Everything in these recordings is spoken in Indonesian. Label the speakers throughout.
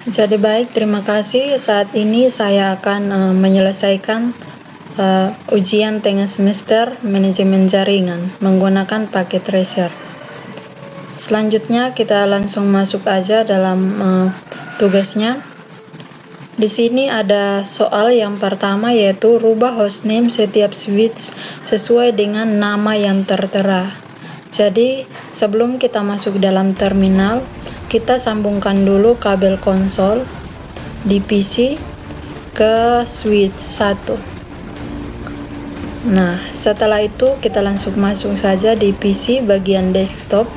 Speaker 1: Jadi baik, terima kasih. Saat ini saya akan menyelesaikan ujian tengah semester manajemen jaringan menggunakan paket Treasure. Selanjutnya kita langsung masuk aja dalam tugasnya. Di sini ada soal yang pertama, yaitu rubah hostname setiap switch sesuai dengan nama yang tertera. Jadi sebelum kita masuk dalam terminal, kita sambungkan dulu kabel konsol di PC ke switch 1. Nah, setelah itu kita langsung masuk saja di PC bagian desktop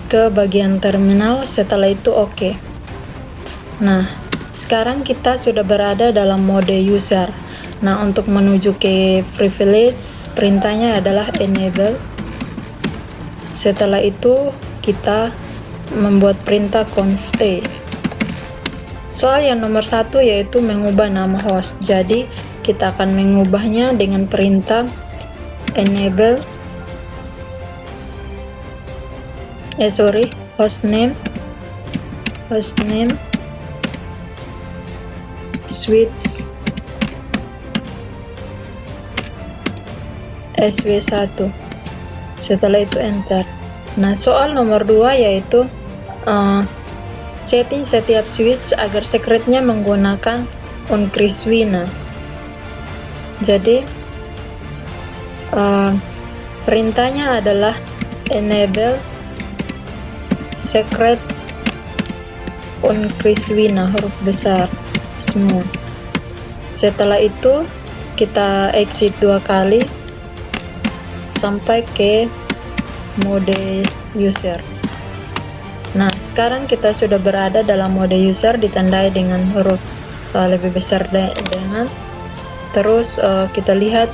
Speaker 1: ke bagian terminal. Setelah itu oke. Nah, sekarang kita sudah berada dalam mode user. Nah, untuk menuju ke privilege, perintahnya adalah enable. Setelah itu kita membuat perintah conf t. Soal yang nomor 1 yaitu mengubah nama host. Jadi kita akan mengubahnya dengan perintah enable hostname switch sw1. Setelah itu enter. Nah, soal nomor 2 yaitu setting setiap switch agar secretnya menggunakan onChrisWina. Jadi perintahnya adalah enable secret onChrisWina, huruf besar semua. Setelah itu kita exit 2 kali sampai ke mode user. Nah, sekarang kita sudah berada dalam mode user, ditandai dengan huruf lebih besar dengan. Terus kita lihat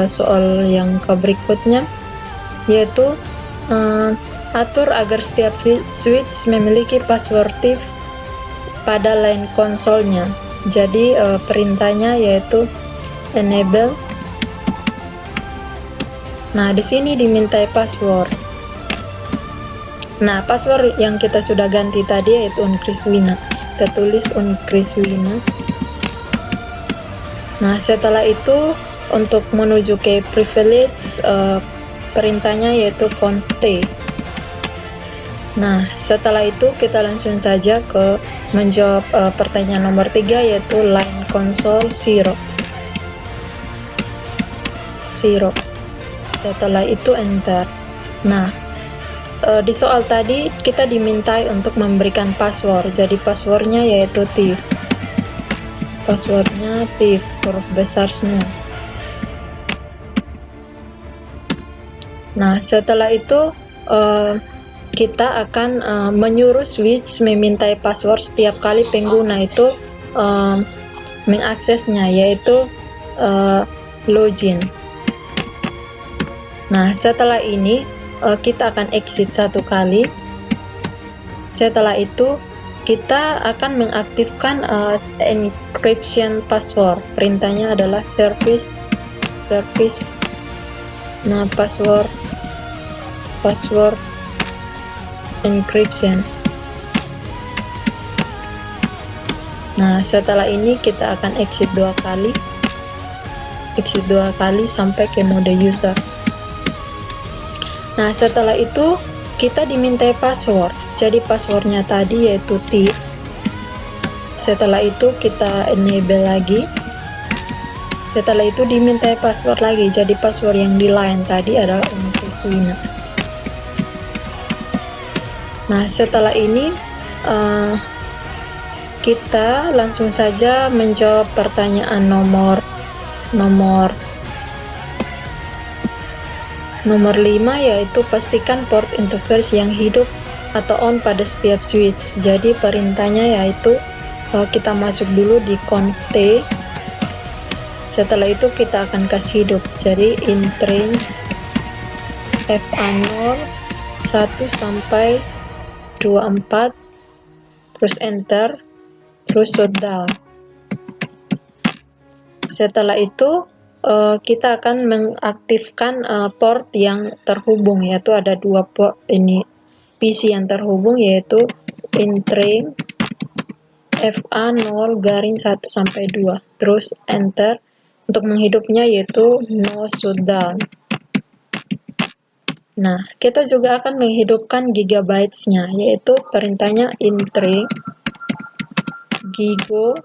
Speaker 1: soal yang berikutnya, yaitu atur agar setiap switch memiliki password TIF pada line konsolnya. Jadi perintahnya yaitu enable. Nah, di sini dimintai password. Nah, password yang kita sudah ganti tadi yaitu onChrisWina. Kita tulis onChrisWina. Nah, setelah itu untuk menuju ke privilege, perintahnya yaitu conf t. Nah, setelah itu kita langsung saja ke menjawab pertanyaan nomor 3 yaitu line console 0. Setelah itu enter. Nah, di soal tadi kita dimintai untuk memberikan password. Jadi passwordnya yaitu TIF. Passwordnya TIF, huruf besar semua. Nah, setelah itu kita akan menyuruh switch memintai password setiap kali pengguna itu mengaksesnya, yaitu login. Nah, setelah ini kita akan exit 1 kali. Setelah itu kita akan mengaktifkan encryption password. Perintahnya adalah service. Nah, password encryption. Nah, setelah ini kita akan exit 2 kali sampai ke mode user. Nah, setelah itu kita dimintai password. Jadi passwordnya tadi yaitu TIF. Setelah itu kita enable lagi. Setelah itu dimintai password lagi. Jadi password yang di line tadi adalah onChrisWina. Nah, setelah ini kita langsung saja menjawab pertanyaan nomor 5, yaitu pastikan port interface yang hidup atau on pada setiap switch. Jadi perintahnya yaitu kita masuk dulu di conf t. Setelah itu kita akan kasih hidup. Jadi intrange fa0 1 sampai 24, terus enter, terus shutdown. Setelah itu kita akan mengaktifkan port yang terhubung, yaitu ada 2 port ini PC yang terhubung, yaitu intring FA 0 garing 1 sampai 2, terus enter. Untuk menghidupnya yaitu no shutdown. Nah, kita juga akan menghidupkan gigabytes-nya, yaitu perintahnya intring gigo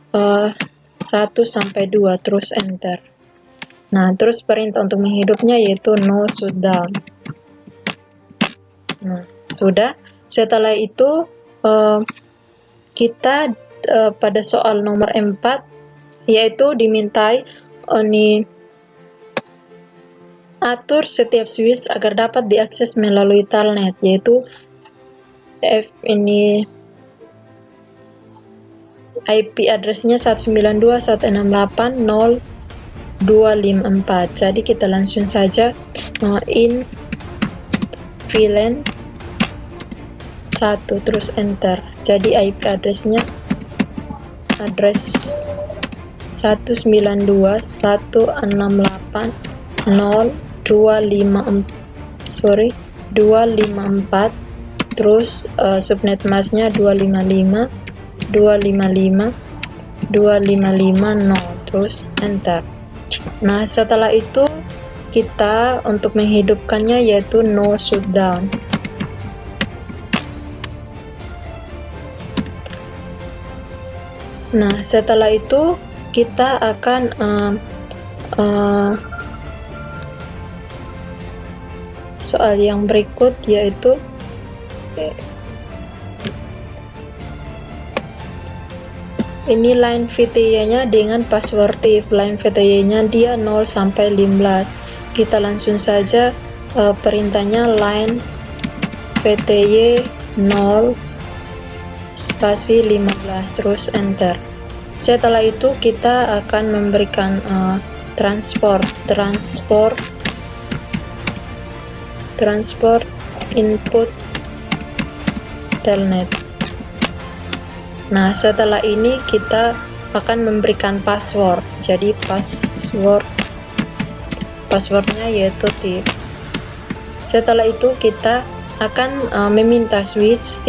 Speaker 1: 1 sampai 2, terus enter. Nah, terus perintah untuk menghidupnya yaitu no shutdown. Nah, sudah. Setelah itu kita pada soal nomor 4 yaitu dimintai atur setiap switch agar dapat diakses melalui telnet, yaitu IP addressnya 192.168.0.254. Jadi kita langsung saja in VLAN 1 terus enter. Jadi IP addressnya address 192.168.0.254 terus subnet masknya 255.255.255.0 terus enter. Nah, setelah itu kita untuk menghidupkannya yaitu no shutdown. Nah, setelah itu kita akan soal yang berikut, yaitu ini line VTY-nya dengan password if. Line VTY-nya dia 0 sampai 15. Kita langsung saja perintahnya line VTY 0 spasi 15 terus enter. Setelah itu kita akan memberikan transport input telnet. Nah, setelah ini kita akan memberikan password. Jadi passwordnya yaitu tip. Setelah itu kita akan meminta switch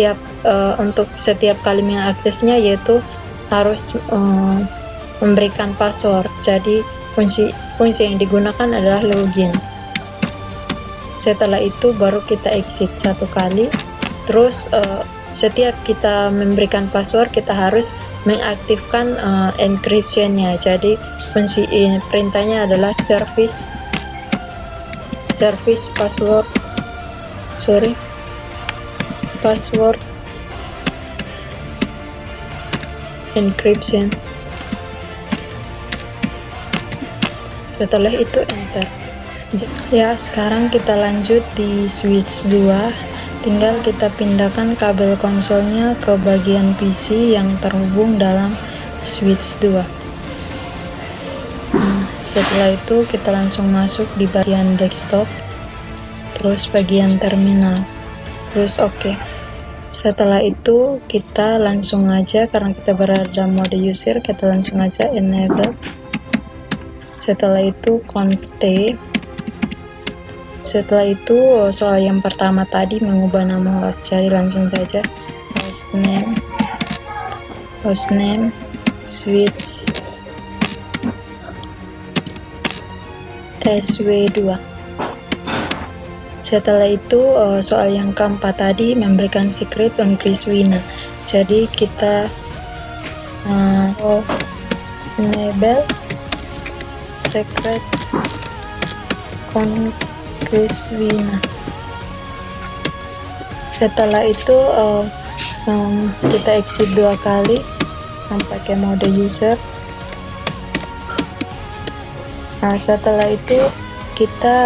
Speaker 1: untuk setiap kali mengaksesnya, yaitu harus memberikan password. Jadi fungsi yang digunakan adalah login. Setelah itu baru kita exit satu kali. Terus setiap kita memberikan password kita harus mengaktifkan encryption-nya. Jadi fungsi perintahnya adalah service password encryption. Setelah itu enter. Ya, sekarang kita lanjut di switch 2. Tinggal kita pindahkan kabel konsolnya ke bagian PC yang terhubung dalam switch 2. Setelah itu kita langsung masuk di bagian desktop, terus bagian terminal, terus oke. Setelah itu kita langsung aja, karena kita berada dalam mode user, kita langsung aja enable. Setelah itu conf-t. Setelah itu soal yang pertama tadi mengubah nama host, jadi langsung saja hostname switch SW2. Setelah itu soal yang keempat tadi memberikan secret on Chris Wina. Jadi kita enable secret on Chris Wina. Setelah itu kita exit 2 kali pakai mode user. Nah, setelah itu kita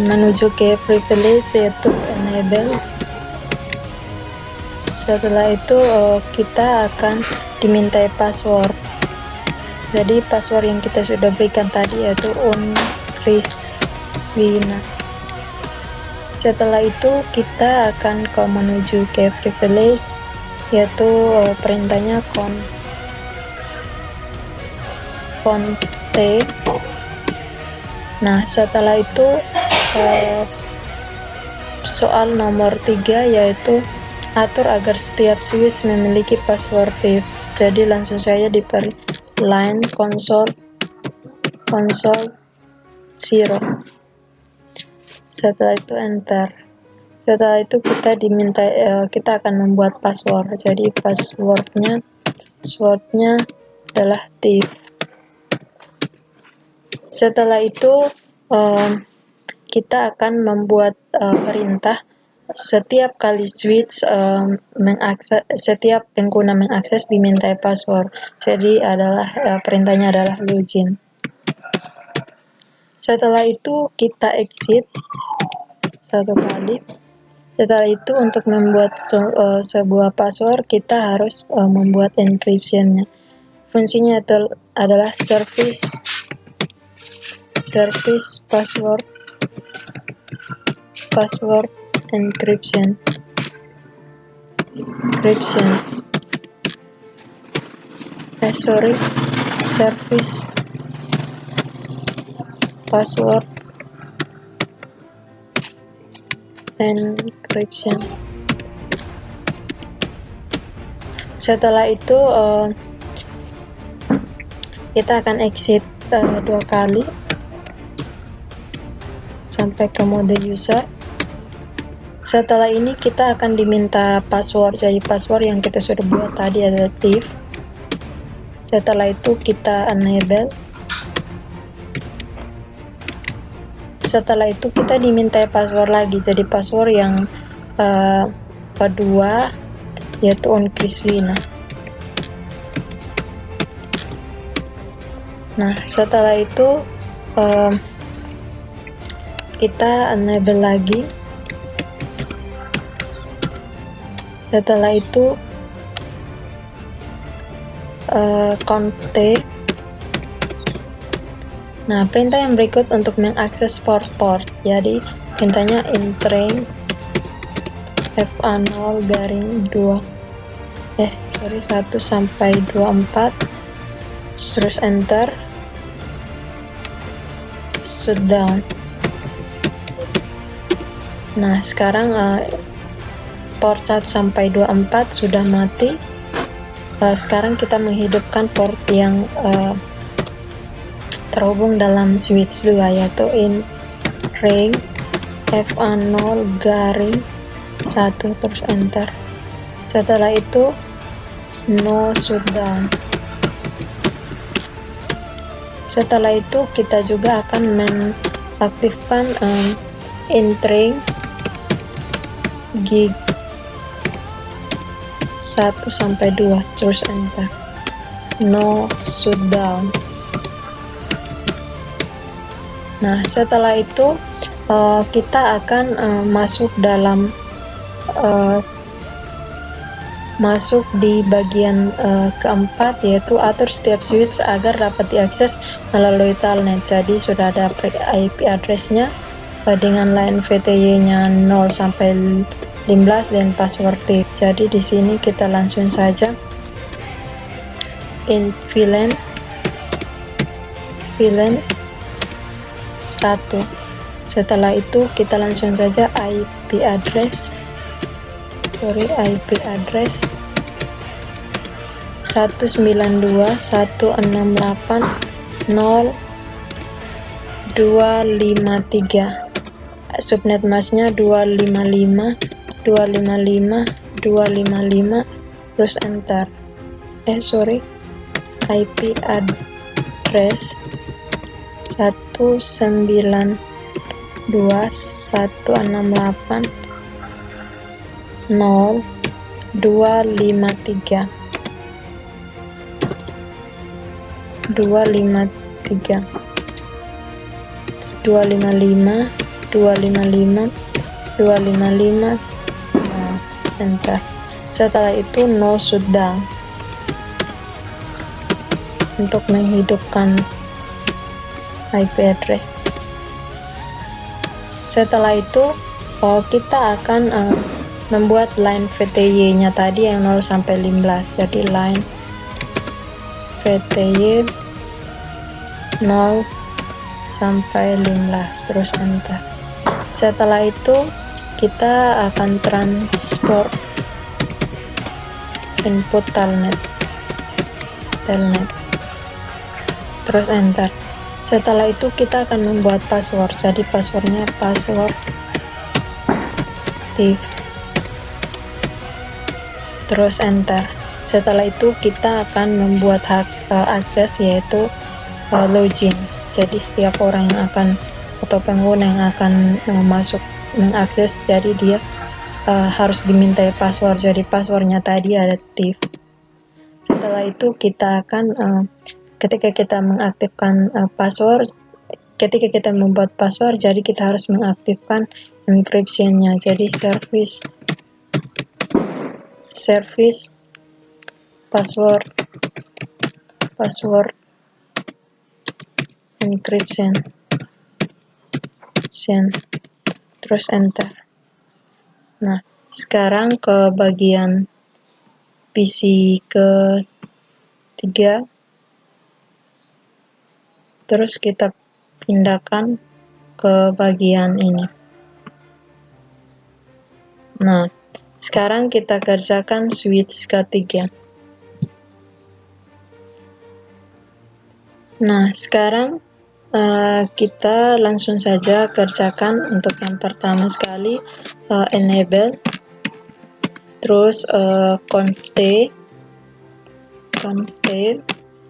Speaker 1: menuju ke privilege, yaitu enable. Setelah itu kita akan dimintai password. Jadi password yang kita sudah berikan tadi yaitu on Chris Wina. Setelah itu kita akan menuju ke privilege, yaitu perintahnya conf-t. Nah, setelah itu uh, soal nomor 3, yaitu atur agar setiap switch memiliki password TIF. Jadi langsung saja diberi line console 0. Setelah itu enter. Setelah itu kita akan membuat password. Jadi passwordnya adalah TIF. Setelah itu kita akan membuat perintah setiap kali switch setiap pengguna mengakses dimintai password. Jadi perintahnya adalah login. Setelah itu kita exit satu kali. Setelah itu untuk membuat sebuah password kita harus membuat encryption-nya. Fungsinya adalah service password encryption. Service password encryption. Setelah itu kita akan exit 2 kali sampai ke mode user. Setelah ini kita akan diminta password. Jadi password yang kita sudah buat tadi adalah TIF. Setelah itu kita enable. Setelah itu kita dimintai password lagi. Jadi password yang kedua yaitu onChrisWina. Nah, setelah itu kita enable lagi. Setelah itu conte. Nah, perintah yang berikut untuk mengakses port. Jadi perintahnya entering FA0 garing 1 sampai 24, terus enter, shutdown. Nah, sekarang port 1 sampai 24 sudah mati. Sekarang kita menghidupkan port yang terhubung dalam switch 2, yaitu entering FA0 garing 1, terus enter. Setelah itu no shutdown. Setelah itu kita juga akan mengaktifkan entering gig 1 sampai 2, terus enter. No shutdown. Nah, setelah itu kita akan masuk di bagian keempat, yaitu atur setiap switch agar dapat diakses melalui telnet. Jadi sudah ada IP address-nya dengan line VTY-nya 0 sampai 15 dan password TIF. Jadi di sini kita langsung saja VLAN 1. Setelah itu kita langsung saja IP address 192.168.0.253. Subnet masknya 255.255.255, terus enter. IP address 192.168.0.253. 255. Nah, enter. Setelah itu no shutdown untuk menghidupkan IP address. Setelah itu kita akan membuat line VTY-nya tadi yang 0 sampai 15. Jadi line VTY 0 sampai 15, terus enter. Setelah itu kita akan transport input telnet, terus enter. Setelah itu kita akan membuat password, jadi passwordnya password div, terus enter. Setelah itu kita akan membuat hak akses, yaitu login. Jadi setiap orang yang akan atau pengguna yang akan masuk mengakses, jadi dia harus dimintai password. Jadi passwordnya tadi ada div. Setelah itu kita akan ketika kita mengaktifkan password, ketika kita membuat password, jadi kita harus mengaktifkan encryption-nya. Jadi service password encryption, terus enter. Nah, sekarang ke bagian PC ketiga, terus kita pindahkan ke bagian ini. Nah, sekarang kita kerjakan switch ketiga. Nah, sekarang kita langsung saja kerjakan. Untuk yang pertama sekali enable, terus conf t.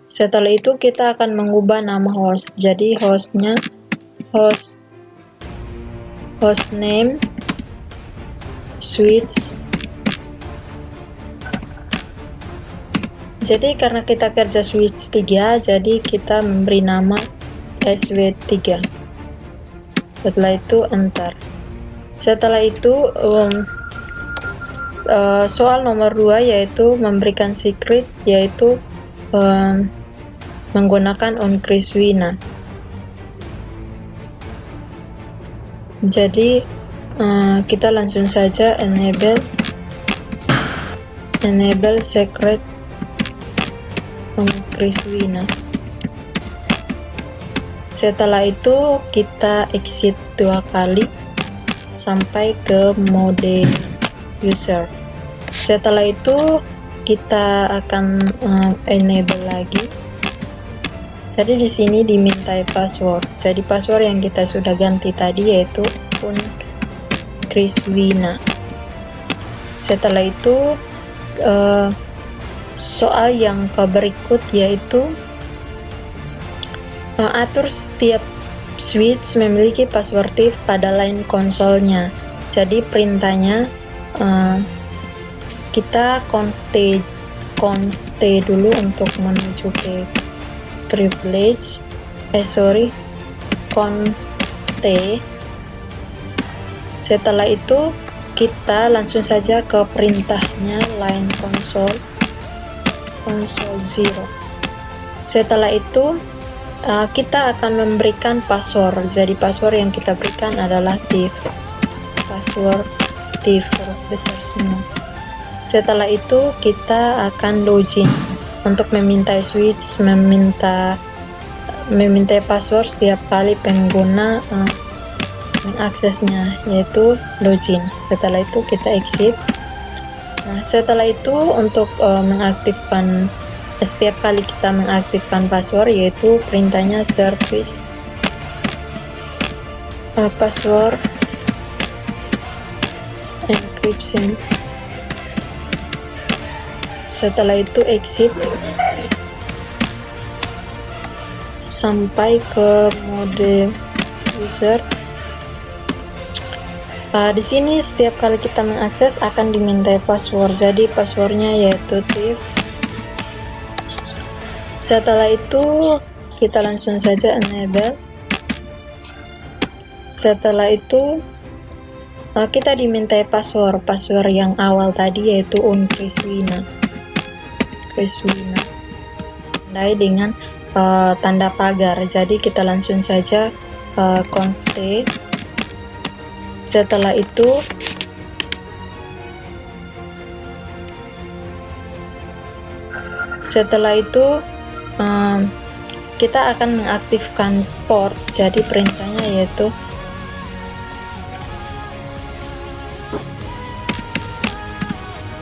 Speaker 1: Setelah itu kita akan mengubah nama host. Jadi hostnya hostname switch. Jadi karena kita kerja switch 3, jadi kita memberi nama sw3. Setelah itu enter. Setelah itu soal nomor 2, yaitu memberikan secret, yaitu menggunakan onChrisWina. Jadi kita langsung saja enable secret onChrisWina. Setelah itu kita exit 2 kali sampai ke mode user. Setelah itu kita akan enable lagi. Jadi di sini dimintai password. Jadi password yang kita sudah ganti tadi yaitu onChrisWina. Setelah itu soal yang berikut yaitu atur setiap switch memiliki password div pada line konsolnya. Jadi perintahnya kita conf t dulu untuk menuju ke privilege. Conf t. Setelah itu kita langsung saja ke perintahnya line console 0. Setelah itu kita akan memberikan password. Jadi password yang kita berikan adalah div, password div huruf besar semua. Setelah itu kita akan login untuk memintai switch, memintai password setiap kali pengguna mengaksesnya, yaitu login. Setelah itu kita exit. Nah, setelah itu untuk mengaktifkan setiap kali kita mengaktifkan password, yaitu perintahnya service password encryption. Setelah itu exit sampai ke mode user. Di sini setiap kali kita mengakses akan dimintai password. Jadi passwordnya yaitu div. Setelah itu kita langsung saja enable. Setelah itu kita dimintai password yang awal tadi yaitu onChrisWina. Mulai dengan tanda pagar. Jadi kita langsung saja conf t. Setelah itu kita akan mengaktifkan port. Jadi perintahnya yaitu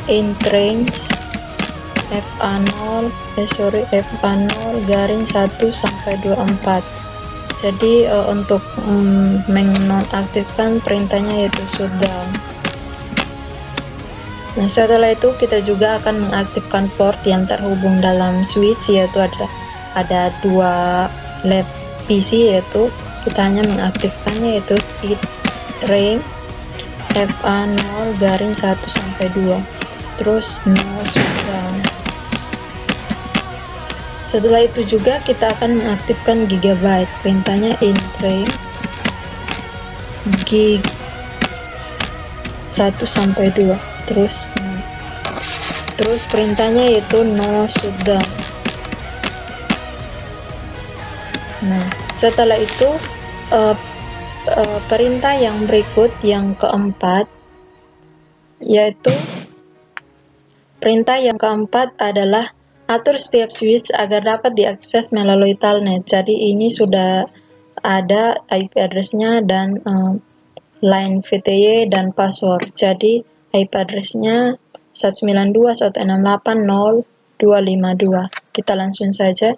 Speaker 1: int range fa0 garing 1 sampai 24. Jadi untuk menonaktifkan perintahnya yaitu shutdown. Nah, setelah itu kita juga akan mengaktifkan port yang terhubung dalam switch, yaitu ada 2 lab PC, yaitu kita hanya mengaktifkannya yaitu int range fa0 garing 1 sampai 2, terus no shutdown. Setelah itu juga kita akan mengaktifkan gigabyte, perintahnya int range gig 1 sampai 2, terus perintahnya yaitu no shutdown. Nah, setelah itu perintah yang berikut yang keempat, yaitu perintah yang keempat adalah atur setiap switch agar dapat diakses melalui telnet. Jadi ini sudah ada IP address-nya dan line VTY dan password. Jadi IP address-nya 192.168.0.252. Kita langsung saja.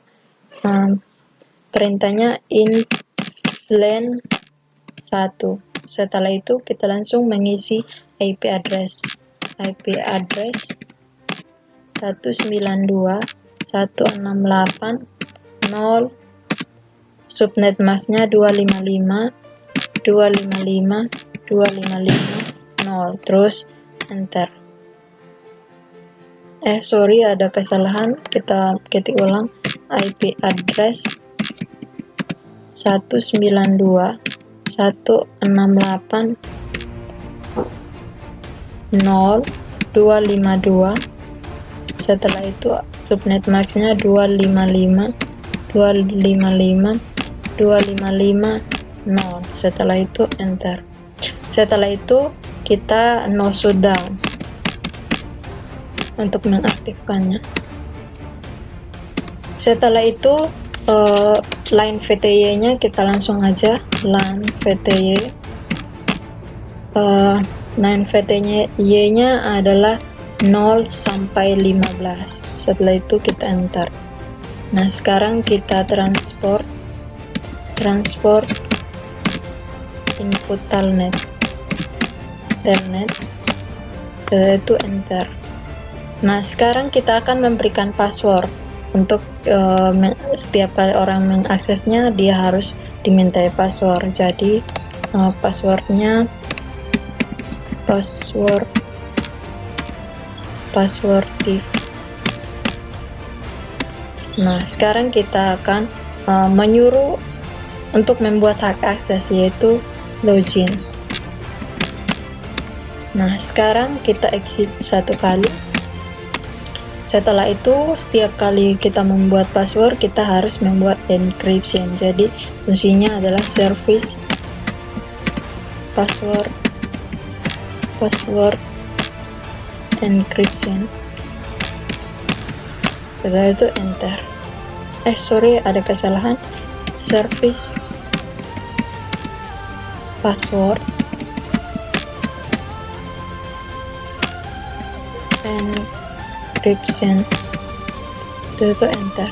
Speaker 1: Perintahnya int len 1. Setelah itu kita langsung mengisi IP address 192.168.0, subnet masknya 255.255.255.0, terus enter. Sorry, ada kesalahan, kita ketik ulang. IP address 192.168.0.252. Setelah itu subnet masknya 255.255.255.0. Setelah itu enter. Setelah itu kita no shutdown untuk mengaktifkannya. Setelah itu line VTY-nya kita langsung aja line VTY. Line VTY-nya adalah 0 sampai 15. Setelah itu kita enter. Nah, sekarang kita transport input telnet. Setelah itu enter. Nah, sekarang kita akan memberikan password. Untuk setiap kali orang mengaksesnya, dia harus dimintai password. Jadi passwordnya password div. Nah, sekarang kita akan menyuruh untuk membuat hak akses, yaitu login. Nah, sekarang kita exit 1 kali. Setelah itu, setiap kali kita membuat password, kita harus membuat encryption. Jadi fungsinya adalah service password encryption. Setelah itu enter. Sorry, ada kesalahan. Service password encryption. Itu enter.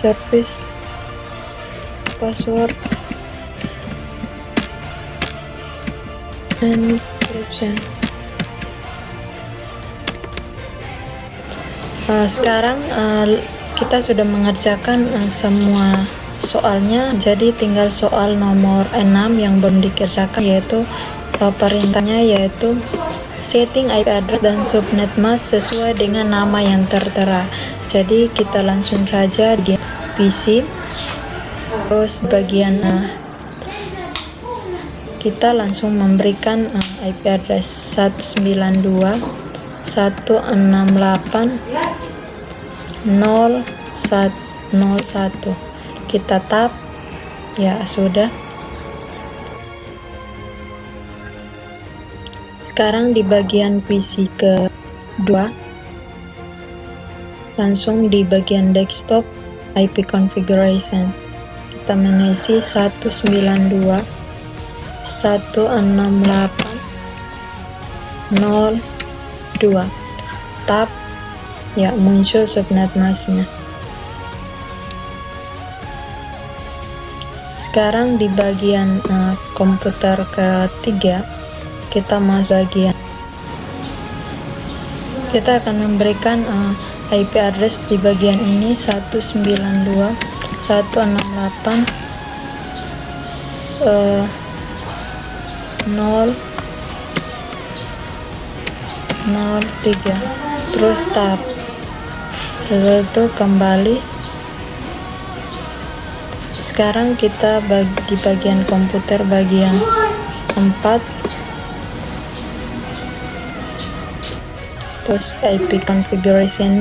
Speaker 1: Service password encryption. Sekarang kita sudah mengerjakan semua soalnya, jadi tinggal soal nomor 6 yang belum dikerjakan, yaitu perintahnya yaitu setting IP address dan subnet mask sesuai dengan nama yang tertera. Jadi kita langsung saja di PC, terus bagian kita langsung memberikan IP address 192.168.0.101. Kita tab, ya sudah. Sekarang di bagian PC kedua langsung di bagian desktop IP configuration kita mengisi 192.168.0.2 tab, ya muncul subnet masknya. Sekarang di bagian komputer ketiga kita masuk bagian, kita akan memberikan IP address di bagian ini 192.168.0.03 terus tab, setelah itu kembali. Sekarang kita di bagian komputer bagian 4, terus IP configuration,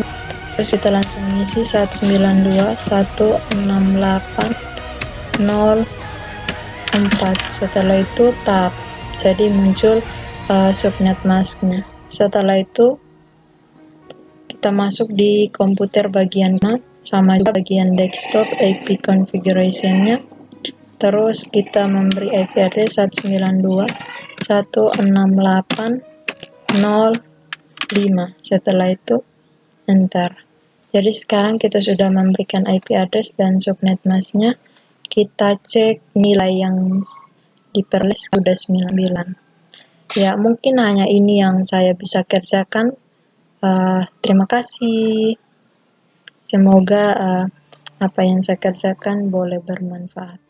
Speaker 1: terus kita langsung isi 192.168.0.4. setelah itu tab, jadi muncul subnet masknya. Setelah itu kita masuk di komputer bagian 5, sama juga bagian desktop IP configuration-nya, terus kita memberi IP address 192.168.0.5. setelah itu enter. Jadi sekarang kita sudah memberikan IP address dan subnet masknya. Kita cek nilai yang diperoleh sudah 99. Ya, mungkin hanya ini yang saya bisa kerjakan. Terima kasih. Semoga apa yang saya kerjakan boleh bermanfaat.